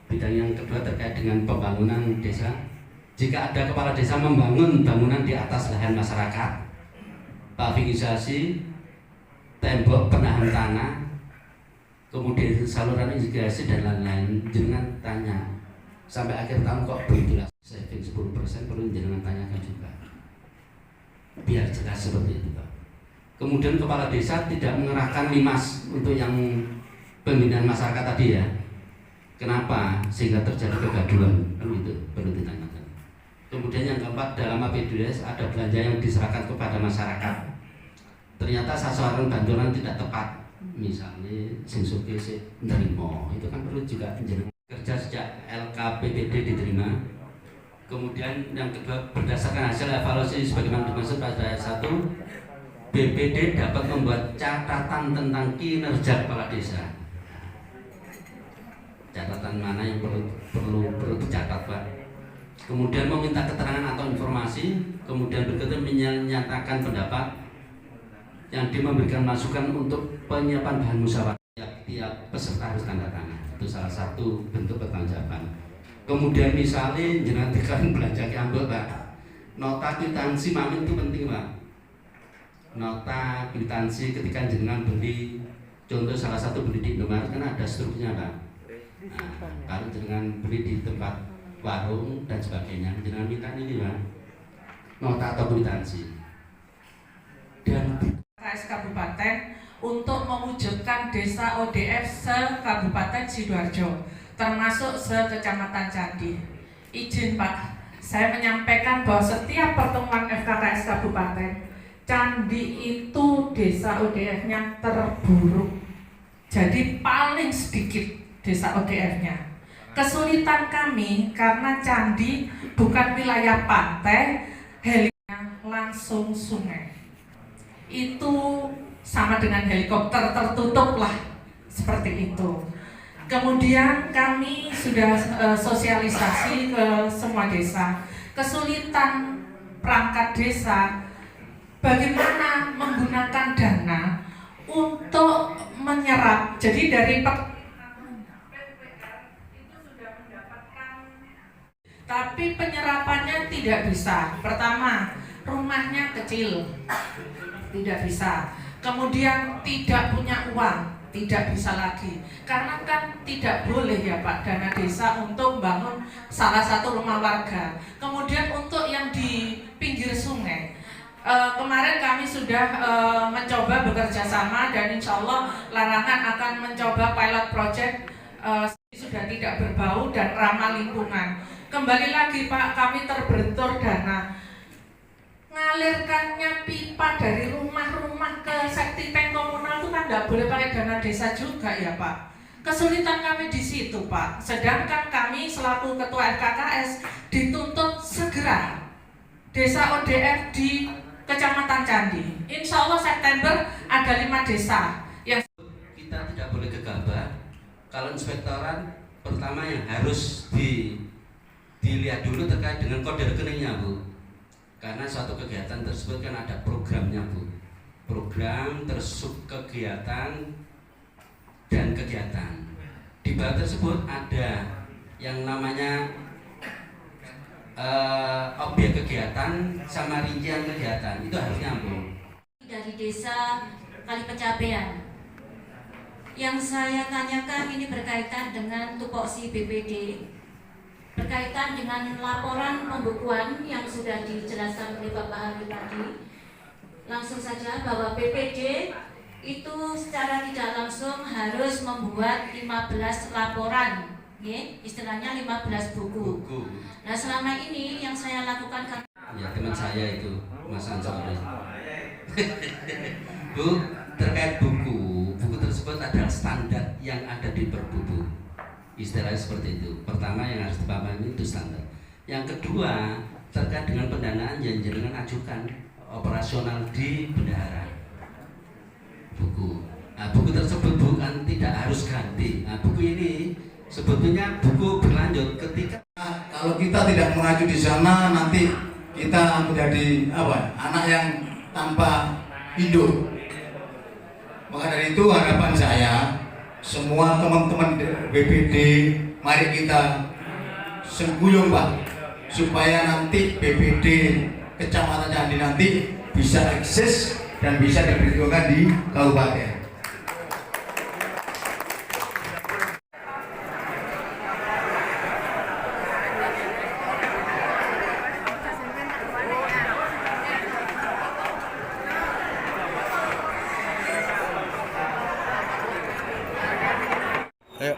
bidang yang kedua terkait dengan pembangunan desa. Jika ada kepala desa membangun bangunan di atas lahan masyarakat, pavingisasi, tembok penahan tanah, kemudian saluran irigasi dan lain-lain, jangan tanya sampai akhir tahun kok belum jelas saving 10%, perlu jangan tanyakan juga, biar jelas seperti itu Pak. Kemudian kepala desa tidak mengerahkan limas untuk yang pembinaan masyarakat tadi ya. Kenapa? Sehingga terjadi kegaduhan, kan itu perlu ditanyakan. Kemudian yang keempat, dalam APBDes ada belanja yang diserahkan kepada masyarakat. Ternyata sasaran bantuan tidak tepat. Misalnya sing suki sing nerimo, itu kan perlu juga kerja sejak LKPPD diterima. Kemudian yang kedua, berdasarkan hasil evaluasi sebagaimana dimaksud pada ayat 1, BPD dapat membuat catatan tentang kinerja kepala desa. Catatan mana yang perlu dicatat Pak? Kemudian meminta keterangan atau informasi, kemudian berikutnya menyatakan pendapat, yang memberikan masukan untuk penyiapan bahan musyawarah. Tiap peserta harus tanda tangan. Itu salah satu bentuk pertanggungjawaban. Kemudian misalnya jenengan tekan belanja kiambel Pak, nota kwitansi mamin itu penting Pak. Nota kwitansi ketika jenengan beli, contoh salah satu beli di Indomaret kan ada struknya Pak. Nah, kalau jenengan beli di tempat warung dan sebagainya, jangan minta ini Pak, nota atau kwitansi. Dan KS Kabupaten untuk mewujudkan desa ODF se-Kabupaten Sidoarjo, termasuk se-Kecamatan Candi. Izin Pak, saya menyampaikan bahwa setiap pertemuan FKKS Kabupaten, Candi itu desa ODF-nya terburuk. Jadi paling sedikit desa ODF-nya. Kesulitan kami karena Candi bukan wilayah pantai, helinya langsung sungai. Itu sama dengan helikopter tertutup lah, seperti itu. Kemudian kami sudah sosialisasi ke semua desa. Kesulitan perangkat desa, bagaimana menggunakan dana untuk menyerap. Jadi dari tapi penyerapannya tidak bisa. Pertama, rumahnya kecil, tidak bisa. Kemudian tidak punya uang, tidak bisa lagi. Karena kan tidak boleh ya Pak, dana desa untuk membangun salah satu rumah warga. Kemudian untuk yang di pinggir sungai, kemarin kami sudah mencoba bekerja sama dan insya Allah Larangan akan mencoba pilot project sudah tidak berbau dan ramah lingkungan. Kembali lagi Pak, kami terbentur dana. Ngalirkannya pipa dari rumah-rumah ke septic tank komunal itu kan nggak boleh pakai dana desa juga ya Pak. Kesulitan kami di situ Pak. Sedangkan kami selaku ketua FKKS dituntut segera desa ODF di Kecamatan Candi. Insya Allah September ada 5 desa yang kita tidak boleh gegabah. Kalau inspektorat pertama yang harus dilihat dulu terkait dengan kode rekeningnya Bu, karena suatu kegiatan tersebut kan ada programnya Bu, program tersub kegiatan dan kegiatan. Di bawah tersebut ada yang namanya objek kegiatan sama rincian kegiatan, itu harus nyambung. Dari desa Kalipecabean, yang saya tanyakan ini berkaitan dengan tupoksi BPD, berkaitan dengan laporan pembukuan yang sudah dijelaskan oleh Bapak Hari tadi. Langsung saja bahwa BPD itu secara tidak langsung harus membuat 15 laporan, istilahnya 15 buku. Nah selama ini yang saya lakukan ya teman saya itu Mas Ansori Bu, terkait buku tersebut adalah standar yang ada di Perbubu. Istilahnya seperti itu. Pertama yang harus dipahami itu standar. Yang kedua terkait dengan pendanaan yang jenengan ajukan operasional di bendahara buku. Nah, buku tersebut bukan tidak harus ganti. Nah, buku ini sebetulnya buku berlanjut ketika kalau kita tidak mengacu di sana nanti kita menjadi anak yang tanpa induk. Maka dari itu harapan saya, semua teman-teman BPD, mari kita sengguyung Pak, supaya nanti BPD Kecamatan Candi nanti bisa eksis dan bisa diperhitungkan di kabupaten. Ayo.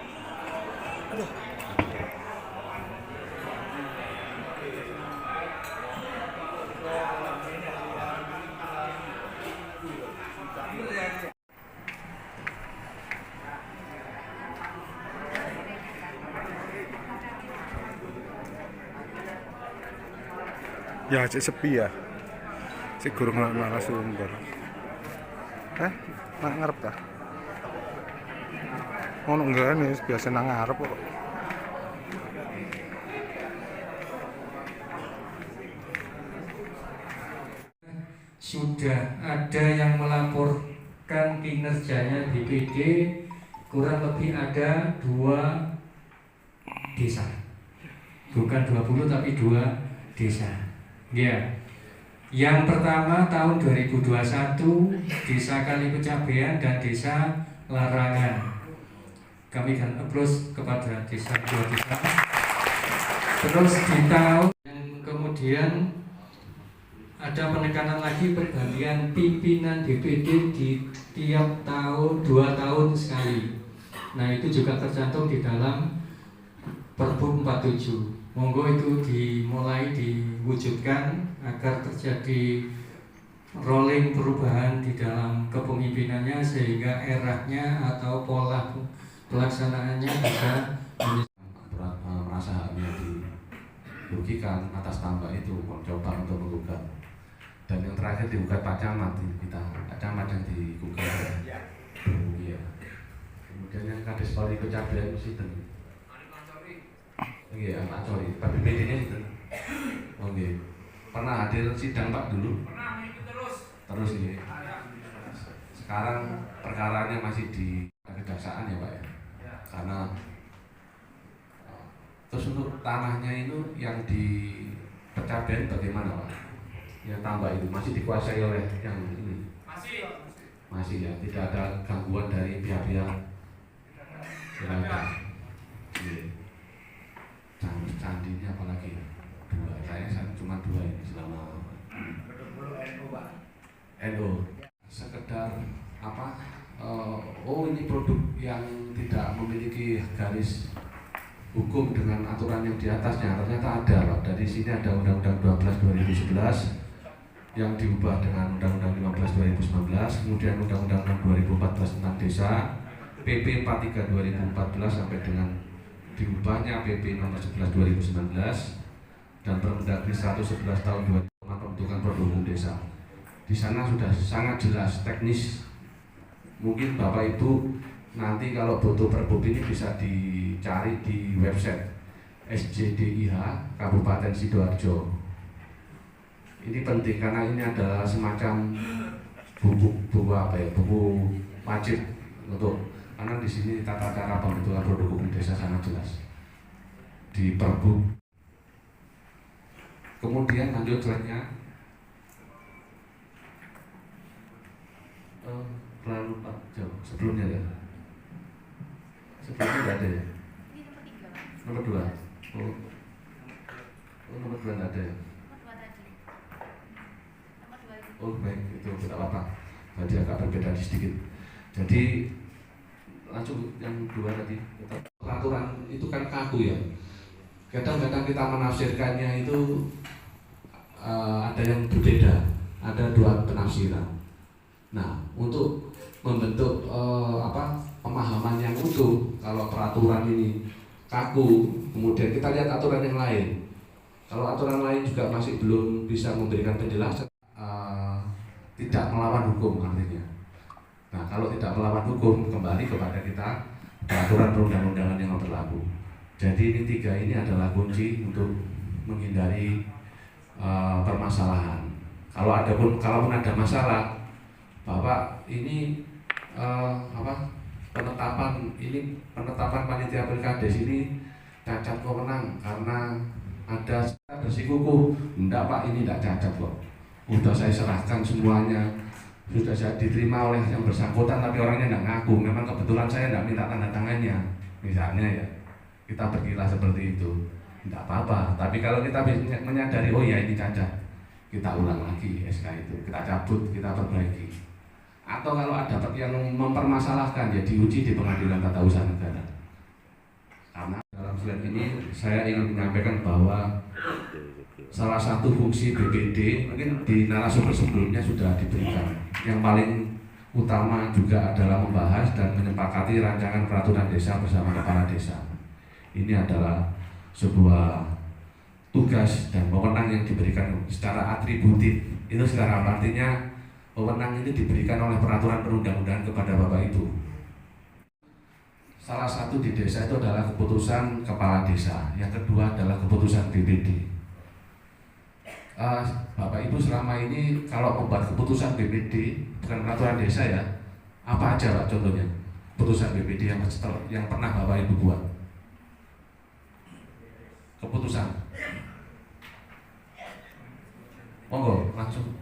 Ya, cek sepi ya. Cek gurung narasumber. Nak ngarep ta? Ono enggak nih, biasa nang ngarep kok. Sudah ada yang melaporkan kinerjanya BPD, kurang lebih ada 2 desa. Bukan 20 tapi 2 desa. Ya. Yang pertama tahun 2021 Desa Kalipecabean dan Desa Larangan. Kami akan approach kepada desa 2 desa. Terus di tahun yang kemudian ada penekanan lagi pergantian pimpinan DPD di tiap tahun 2 tahun sekali. Nah itu juga tercantum di dalam Perbu 47. Monggo itu dimulai diwujudkan agar terjadi rolling perubahan di dalam kepemimpinannya sehingga eranya atau pola pelaksanaannya bisa merasa haknya dirugikan atas tambah itu, mencoba untuk menggugat. Dan yang terakhir digugat Pak Camat, kita Pak Camat yang digugat ya. Kemudian yang Kades Kalipecabean itu iya, Pak Cori, tapi BPD-nya itu. Oke. Pernah hadir sidang Pak dulu? Pernah, itu terus ya. Sekarang perkaranya masih di kejaksaan ya Pak ya. Karena terus untuk tanahnya itu yang di Pecabean bagaimana Pak? Yang tambah itu masih dikuasai oleh yang ini? Masih ya, tidak ada gangguan dari pihak-pihak. Tidak ada. Candi ini apalagi 2, saya cuma 2 ini selama NU sekedar apa ini produk yang tidak memiliki garis hukum dengan aturan yang di atasnya, ternyata ada Pak. Dari sini ada Undang-Undang 12 2011 yang diubah dengan Undang-Undang 15 2019, kemudian Undang-Undang 2014 tentang desa, PP 43 2014 sampai dengan diubahnya PP nomor 11 2019 dan Permendagri 111 tahun 2000 pembentukan produk hukum desa. Di sana sudah sangat jelas teknis. Mungkin Bapak Ibu nanti kalau butuh perbuk ini bisa dicari di website SJDIH Kabupaten Sidoarjo. Ini penting karena ini adalah semacam buku wajib untuk, karena di sini tata cara pembentukan produk hukum desa sangat jelas di Perbu. Kemudian lanjut slide-nya. Terlalu jauh sebelumnya ya. Sebelumnya tidak ada ya. Nomor 2. Nomor 2 tidak ada ya. Oh baik, itu tidak apa-apa. Tadi agak berbeda sedikit. Jadi langsung yang 2 tadi, peraturan itu kan kaku ya. Kadang-kadang kita menafsirkannya itu ada yang berbeda, ada 2 penafsiran. Nah, untuk membentuk pemahaman yang utuh, kalau peraturan ini kaku, kemudian kita lihat aturan yang lain. Kalau aturan lain juga masih belum bisa memberikan penjelasan, tidak melawan hukum artinya. Nah, kalau tidak melawan hukum, kembali kepada kita peraturan perundang-undangan yang berlaku. Jadi ini 3 ini adalah kunci untuk menghindari permasalahan. Kalaupun ada masalah, Bapak ini penetapan panitia pilkades ini cacat wewenang karena ada bersikukuh. Enggak Pak, ini tidak cacat kok. Udah saya serahkan semuanya, sudah saya diterima oleh yang bersangkutan, tapi orangnya tidak ngaku. Memang kebetulan saya tidak minta tanda tangannya, misalnya ya. Kita berkira seperti itu, tidak apa-apa. Tapi kalau kita menyadari, oh ya ini cacat, kita ulang lagi SK itu, kita cabut, kita perbaiki. Atau kalau ada yang mempermasalahkan, ya diuji di Pengadilan Tata Usaha Negara. Karena dalam slide ini saya ingin menyampaikan bahwa salah satu fungsi BPD mungkin di narasumber sebelumnya sudah diberikan. Yang paling utama juga adalah membahas dan menyepakati rancangan peraturan desa bersama kepala desa. Ini adalah sebuah tugas dan wewenang yang diberikan secara atributif. Itu sekarang artinya wewenang ini diberikan oleh peraturan perundang-undangan kepada Bapak Ibu. Salah satu di desa itu adalah keputusan kepala desa, yang kedua adalah keputusan BPD. Bapak Ibu selama ini kalau membuat keputusan BPD, bukan peraturan desa ya, apa aja Pak contohnya keputusan BPD yang pernah Bapak Ibu buat? Keputusan, monggo langsung.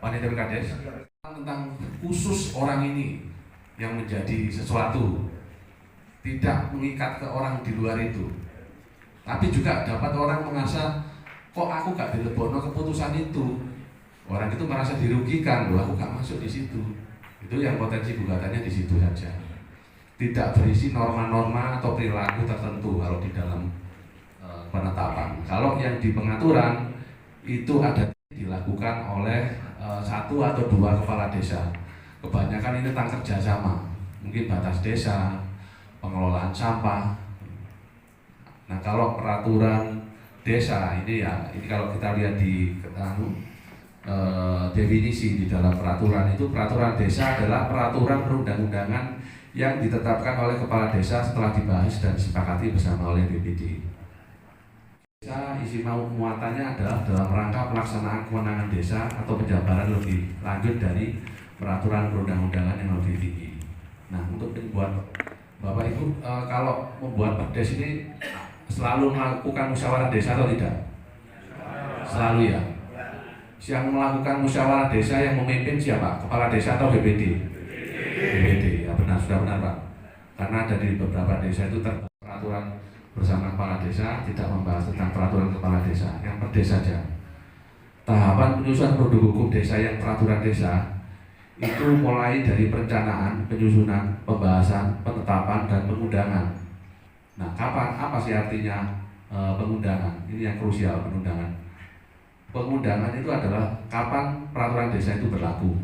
Panitia pilkades tentang khusus orang ini yang menjadi sesuatu, tidak mengikat ke orang di luar itu, tapi juga dapat orang merasa kok aku gak dilebono keputusan itu, orang itu merasa dirugikan, loh aku gak masuk di situ. Itu yang potensi gugatannya di situ saja, tidak berisi norma-norma atau perilaku tertentu kalau di dalam penetapan. Kalau yang di pengaturan itu ada dilakukan oleh satu atau dua kepala desa. Kebanyakan ini tentang kerjasama, mungkin batas desa, pengelolaan sampah. Nah kalau peraturan desa ini ya, ini kalau kita lihat di definisi di dalam peraturan itu, peraturan desa adalah peraturan perundang-undangan yang ditetapkan oleh kepala desa setelah dibahas dan disepakati bersama oleh BPD. Desa isi muatannya adalah dalam rangka pelaksanaan kewenangan desa atau penjabaran lebih lanjut dari peraturan perundang-undangan yang lebih tinggi. Nah, untuk membuat Bapak Ibu kalau membuat perdes ini selalu melakukan musyawarah desa atau tidak? Selalu ya. Yang melakukan musyawarah desa yang memimpin siapa? Kepala desa atau BPD? BPD, ya benar, sudah benar Pak. Karena ada di beberapa desa itu peraturan bersama kepala desa tidak membahas tentang peraturan kepala desa, yang perdes saja. Tahapan penyusunan produk hukum desa yang peraturan desa itu mulai dari perencanaan, penyusunan, pembahasan, penetapan, dan pengundangan. Nah, kapan? Apa sih artinya pengundangan? Ini yang krusial, pengundangan. Pengundangan itu adalah kapan peraturan desa itu berlaku.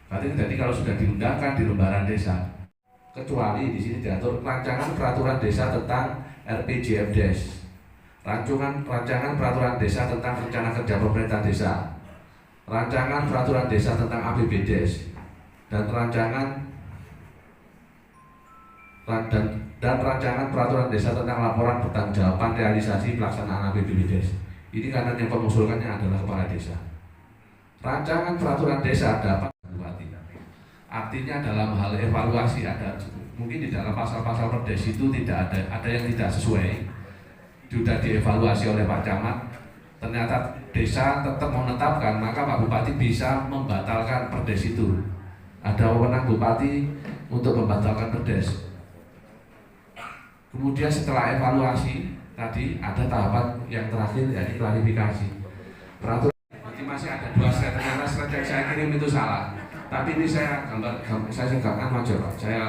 Jadi kalau sudah diundangkan di lembaran desa, kecuali di sini diatur rancangan peraturan desa tentang RPJMDes, rancangan peraturan desa tentang rencana kerja pemerintah desa, rancangan peraturan desa tentang APBDes, dan rancangan peraturan desa tentang laporan pertanggungjawaban realisasi pelaksanaan APBDes. Ini karena yang mengusulkannya adalah kepala desa. Rancangan peraturan desa dapat bupati. Artinya dalam hal evaluasi ada mungkin di dalam pasal-pasal perdes itu tidak ada yang tidak sesuai, sudah dievaluasi oleh Pak Camat, ternyata desa tetap menetapkan, maka Pak Bupati bisa membatalkan perdes itu. Ada wewenang Bupati untuk membatalkan perdes. Kemudian setelah evaluasi tadi ada tahapan yang terakhir, yaitu klarifikasi. Peraturan masih ada 2 slide, ternyata slide yang saya kirim itu salah. Tapi ini saya gambarkan aja Pak. Saya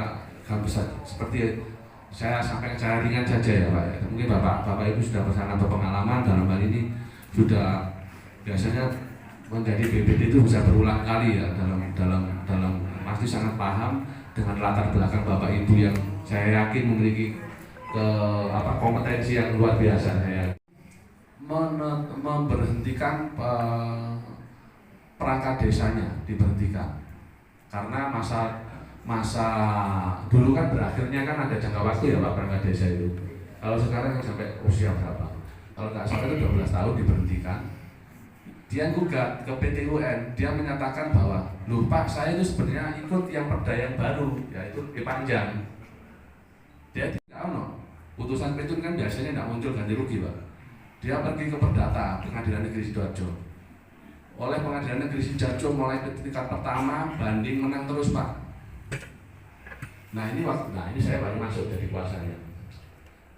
gambar seperti saya sampaikan secara ringan saja ya Pak. Mungkin Bapak Ibu sudah bersama berpengalaman dalam hal ini, sudah biasanya menjadi BPD itu bisa berulang kali ya dalam pasti sangat paham dengan latar belakang Bapak Ibu yang saya yakin memiliki kompetensi yang luar biasa. Saya memberhentikan perangkat desanya, diberhentikan karena masa dulu kan berakhirnya kan ada jangka waktu ya Pak perangkat desa itu. Kalau sekarang sampai usia berapa? kalau nggak salah itu 12 tahun diberhentikan. Dia gugat ke PT UN, dia menyatakan bahwa, loh Pak, saya itu sebenarnya ikut yang perda yang baru, yaitu Panjang. Dia tidak tahu, putusan petun kan biasanya tidak muncul ganti rugi Pak. Dia pergi ke Perdata, Pengadilan Negeri Sidoarjo. Oleh Pengadilan Negeri Sidoarjo mulai tingkat pertama, banding menang terus Pak. Nah ini saya baru masuk jadi kuasanya.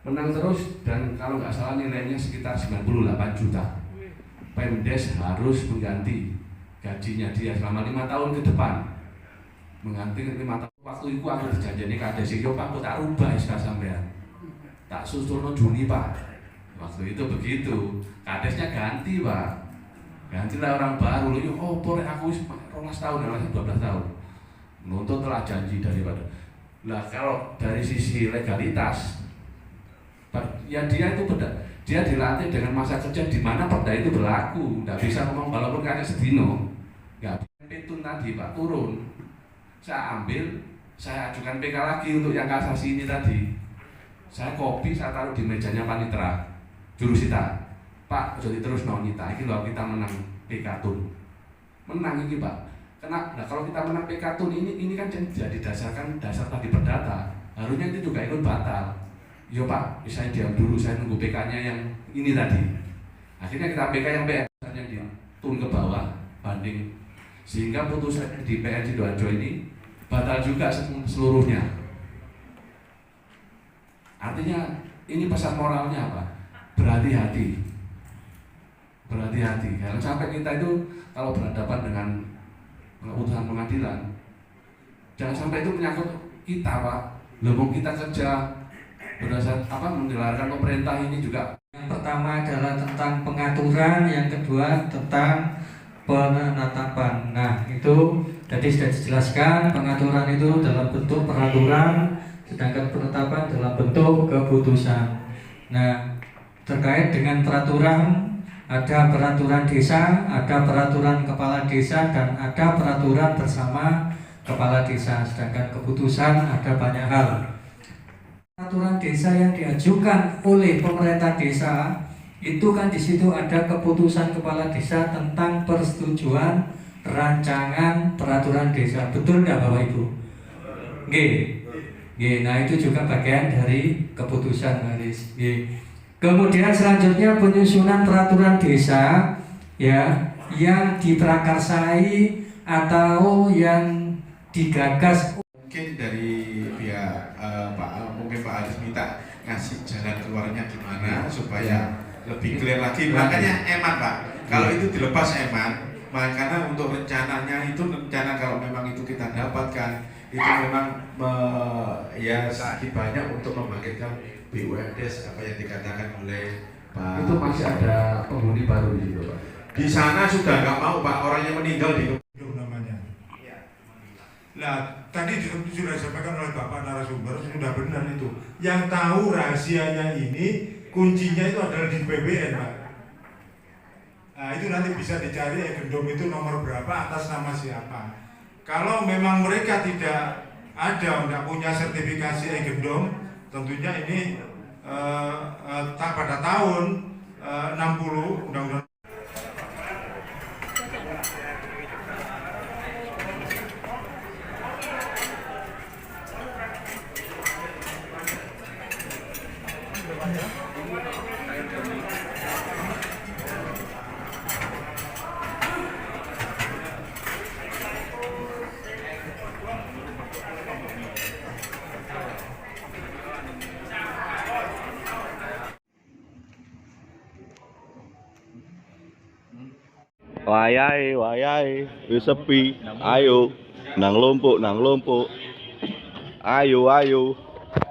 Menang terus dan kalau nggak salah nilainya sekitar 98 juta. Pemdes harus mengganti gajinya dia selama 5 tahun ke depan. Mengganti 5 tahun. Waktu itu aku dijanjeni kades yo Pak, aku tak rubah SK sampean. Tak susulno Juni Pak. Waktu itu begitu. Kadesnya ganti Pak. Gantilah orang baru. Yo opo rek aku wis 12 tahun, 12 tahun. Menuntut telah janji daripada. Lah kalau dari sisi legalitas ya dia itu dia dilatih dengan masa kerja di mana perda itu berlaku. Nggak bisa ngomong walaupun kakek sedino. Nggak petun tadi Pak turun. Saya ambil, saya ajukan PK lagi untuk yang kasasi ini tadi. Saya copy, saya taruh di mejanya Panitra Jurusita. Pak, jadi terus nonita. Ini loh kita menang PK Tun. Menang ini Pak. Nah kalau kita menang PK Tun ini kan jadi didasarkan dasar tadi perdata. Harusnya itu juga ikut batal. Yo Pak, saya diam dulu, saya nunggu PK-nya yang ini tadi. Akhirnya kita PK yang PN yang ditun ke bawah banding, sehingga putusan di PN Sidoarjo ini batal juga seluruhnya. Artinya ini pesan moralnya apa? Berhati-hati, berhati-hati. Kalau sampai kita itu kalau berhadapan dengan putusan pengadilan, jangan sampai itu menyangkut kita Pak. Loh kita kerja berdasar menjalankan pemerintah ini juga. Yang pertama adalah tentang pengaturan, yang kedua tentang penetapan. Nah itu tadi sudah dijelaskan, pengaturan itu dalam bentuk peraturan, sedangkan penetapan dalam bentuk keputusan. Nah terkait dengan peraturan, ada peraturan desa, ada peraturan kepala desa, dan ada peraturan bersama kepala desa. Sedangkan keputusan ada banyak hal. Peraturan desa yang diajukan oleh pemerintah desa itu kan di situ ada keputusan kepala desa tentang persetujuan rancangan peraturan desa. Betul nggak Bapak Ibu? Nah itu juga bagian dari keputusan Haris. Kemudian selanjutnya penyusunan peraturan desa ya yang diprakarsai atau yang digagas. Mungkin dari pihak mungkin Pak Haris minta ngasih jalan keluarnya gimana supaya lebih clear lagi. Makanya eman Pak, kalau itu dilepas eman, makanya untuk rencananya itu rencana kalau memang itu kita dapatkan itu memang ya sedikit banyak untuk membangkitkan BUMDes apa yang dikatakan oleh Pak. Itu masih ada penghuni baru di situ Pak. Di sana sudah nggak mau Pak, orang yang meninggal di namanya. Nah, tadi sudah disampaikan oleh Bapak narasumber, sudah benar itu. Yang tahu rahasianya ini, kuncinya itu adalah di BBN, Pak. Nah, itu nanti bisa dicari Egendom itu nomor berapa, atas nama siapa. Kalau memang mereka tidak ada, tidak punya sertifikasi Egendom, tentunya ini pada tahun 60 Undang-Undang. Wayai, wis sepi. Ayo, nang lumpuk. Ayo.